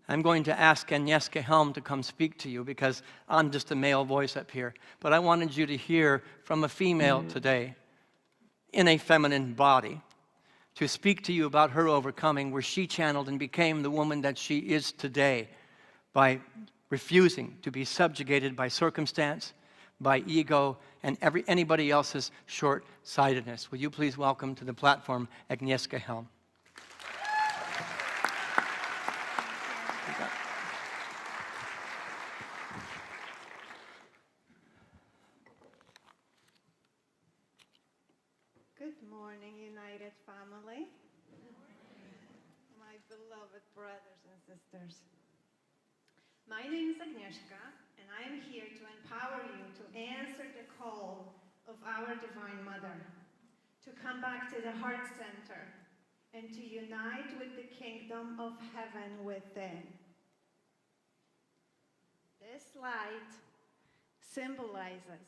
I'm going to ask Agnieszka Helm to come speak to you because I'm just a male voice up here. But I wanted you to hear from a female today in a feminine body to speak to you about her overcoming, where she channeled and became the woman that she is today by refusing to be subjugated by circumstance, by ego, and anybody else's short-sightedness. Will you please welcome to the platform Agnieszka Helm? Good morning, United family. My beloved brothers and sisters. My name is Agnieszka, and I am here to empower you to answer the call of our Divine Mother, to come back to the heart center, and to unite with the kingdom of heaven within. This light symbolizes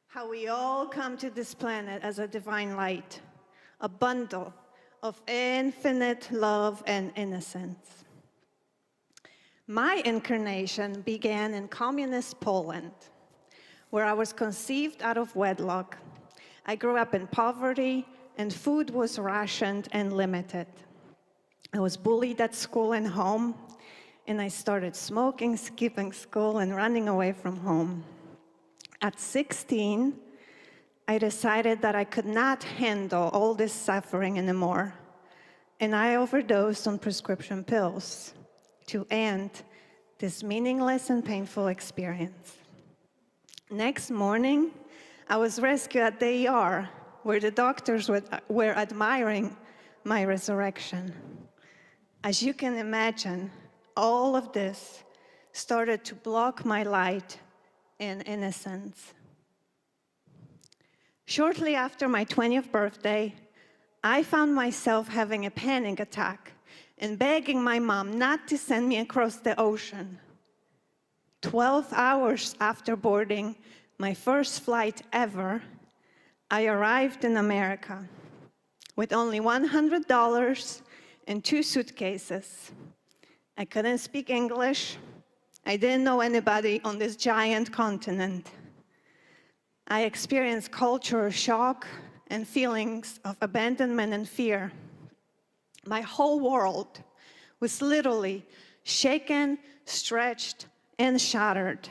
how we all come to this planet as a divine light, a bundle of infinite love and innocence. My incarnation began in communist Poland, where I was conceived out of wedlock. I grew up in poverty, and food was rationed and limited. I was bullied at school and home, and I started smoking, skipping school, and running away from home. At 16, I decided that I could not handle all this suffering anymore, and I overdosed on prescription pills to end this meaningless and painful experience. Next morning, I was rescued at the ER, where the doctors were admiring my resurrection. As you can imagine, all of this started to block my light and innocence. Shortly after my 20th birthday, I found myself having a panic attack and begging my mom not to send me across the ocean. 12 hours after boarding my first flight ever, I arrived in America with only $100 and 2 suitcases. I couldn't speak English. I didn't know anybody on this giant continent. I experienced cultural shock and feelings of abandonment and fear. My whole world was literally shaken, stretched, and shattered.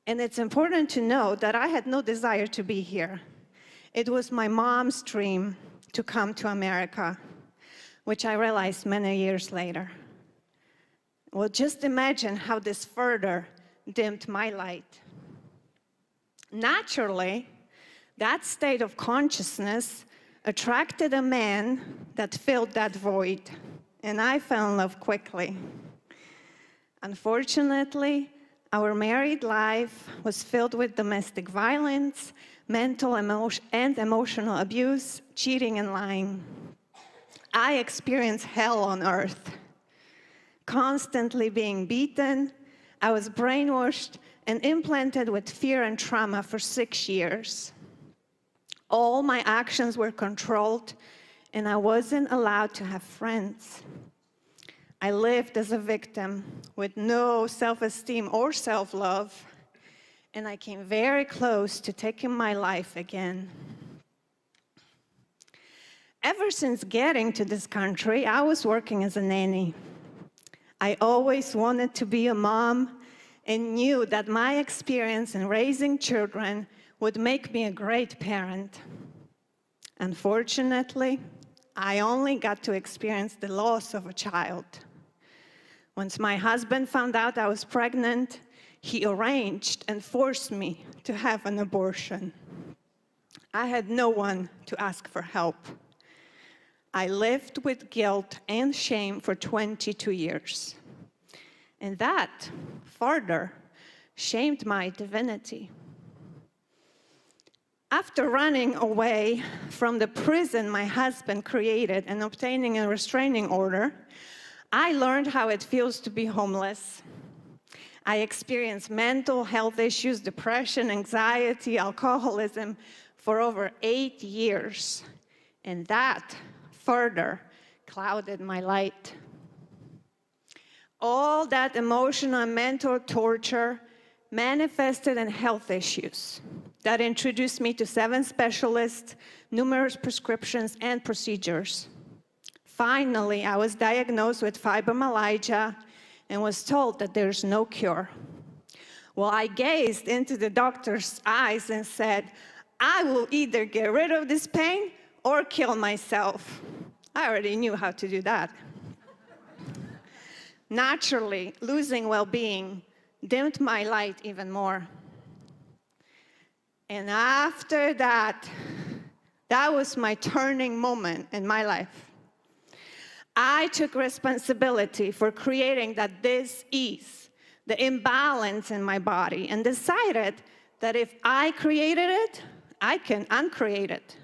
And it's important to know that I had no desire to be here. It was my mom's dream to come to America, which I realized many years later. Well, just imagine how this further dimmed my light. Naturally, that state of consciousness attracted a man that filled that void, and I fell in love quickly. Unfortunately, our married life was filled with domestic violence, mental and emotional abuse, cheating and lying. I experienced hell on earth. Constantly being beaten, I was brainwashed and implanted with fear and trauma for 6 years. All my actions were controlled, and I wasn't allowed to have friends. I lived as a victim with no self-esteem or self-love, and I came very close to taking my life again. Ever since getting to this country, I was working as a nanny. I always wanted to be a mom and knew that my experience in raising children would make me a great parent. Unfortunately, I only got to experience the loss of a child. Once my husband found out I was pregnant, he arranged and forced me to have an abortion. I had no one to ask for help. I lived with guilt and shame for 22 years. And that further shamed my divinity. After running away from the prison my husband created and obtaining a restraining order, I learned how it feels to be homeless. I experienced mental health issues, depression, anxiety, alcoholism for over 8 years. And that further clouded my light. All that emotional and mental torture manifested in health issues that introduced me to 7 specialists, numerous prescriptions, and procedures. Finally, I was diagnosed with fibromyalgia and was told that there's no cure. Well, I gazed into the doctor's eyes and said, I will either get rid of this pain or kill myself. I already knew how to do that. Naturally, losing well-being dimmed my light even more. And after that, that was my turning moment in my life. I took responsibility for creating that dis-ease, the imbalance in my body, and decided that if I created it, I can uncreate it.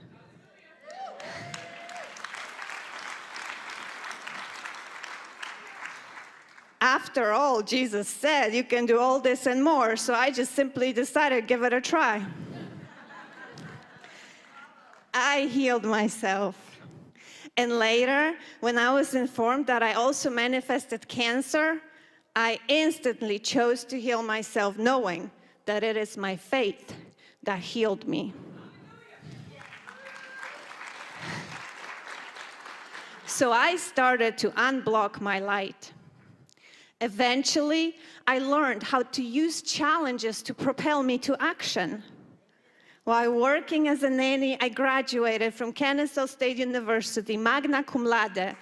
After all, Jesus said you can do all this and more, so I just simply decided to give it a try. I healed myself. And later, when I was informed that I also manifested cancer, I instantly chose to heal myself, knowing that it is my faith that healed me. So I started to unblock my light. Eventually, I learned how to use challenges to propel me to action. While working as a nanny, I graduated from Kennesaw State University, magna cum laude.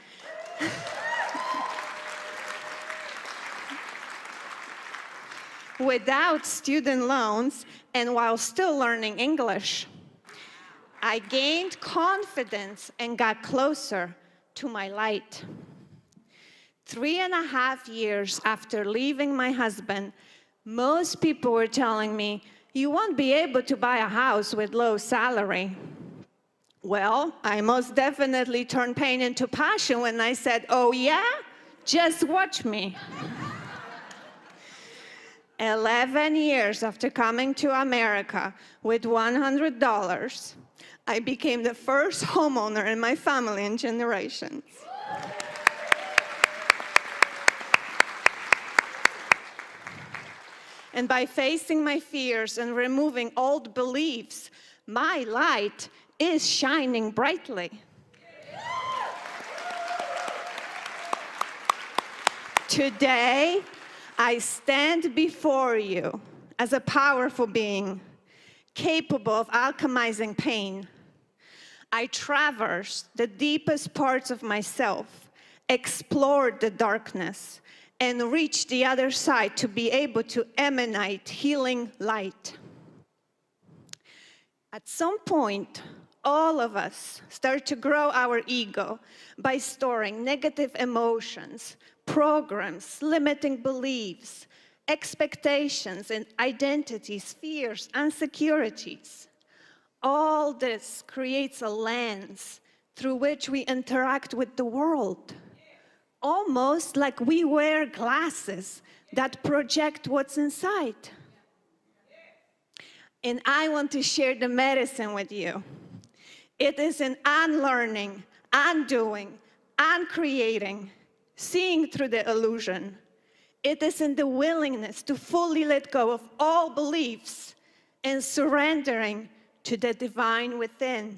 Without student loans and while still learning English. I gained confidence and got closer to my light. 3.5 years after leaving my husband, most people were telling me, you won't be able to buy a house with low salary. Well, I most definitely turned pain into passion when I said, oh yeah? Just watch me. 11 years after coming to America with $100, I became the first homeowner in my family in generations. And by facing my fears and removing old beliefs, my light is shining brightly. Today, I stand before you as a powerful being, capable of alchemizing pain. I traversed the deepest parts of myself, explored the darkness, and reached the other side to be able to emanate healing light. At some point, all of us start to grow our ego by storing negative emotions, programs, limiting beliefs, expectations, and identities, fears, insecurities. All this creates a lens through which we interact with the world. Almost like we wear glasses that project what's inside. And I want to share the medicine with you. It is in unlearning, undoing, uncreating, seeing through the illusion. It is in the willingness to fully let go of all beliefs and surrendering to the divine within.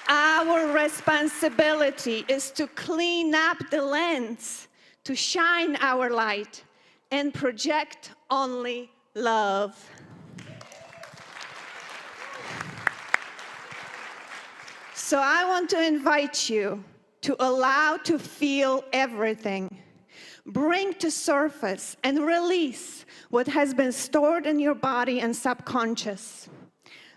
Our responsibility is to clean up the lens, to shine our light, and project only love. So I want to invite you to allow to feel everything. Bring to surface and release what has been stored in your body and subconscious.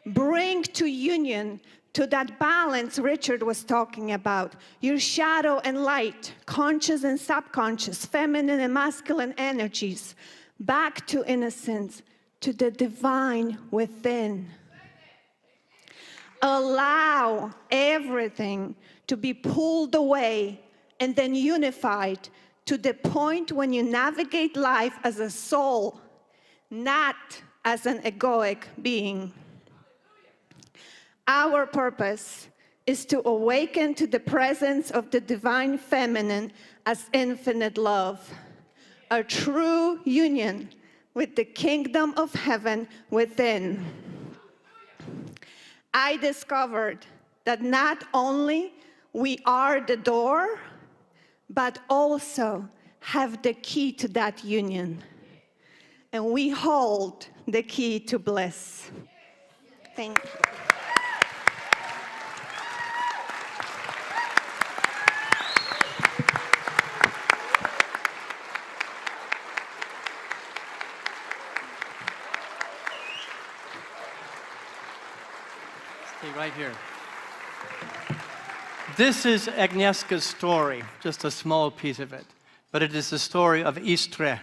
Bring to union to that balance Richard was talking about, your shadow and light, conscious and subconscious, feminine and masculine energies, back to innocence, to the divine within. Allow everything to be pulled away and then unified to the point when you navigate life as a soul, not as an egoic being. Our purpose is to awaken to the presence of the divine feminine as infinite love, a true union with the kingdom of heaven within. I discovered that not only we are the door, but also have the key to that union. And we hold the key to bliss. Thank you. Stay right here. This is Agnieszka's story, just a small piece of it. But it is the story of Istre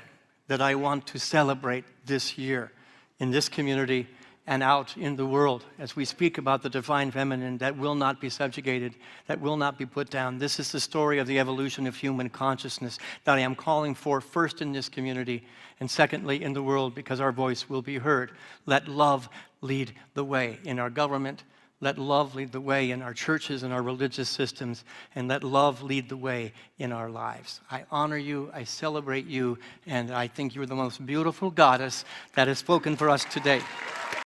that I want to celebrate this year in this community and out in the world as we speak about the divine feminine that will not be subjugated, that will not be put down. This is the story of the evolution of human consciousness that I am calling for first in this community and secondly in the world, because our voice will be heard. Let love lead the way in our government. Let love lead the way in our churches and our religious systems, and let love lead the way in our lives. I honor you, I celebrate you, and I think you're the most beautiful goddess that has spoken for us today.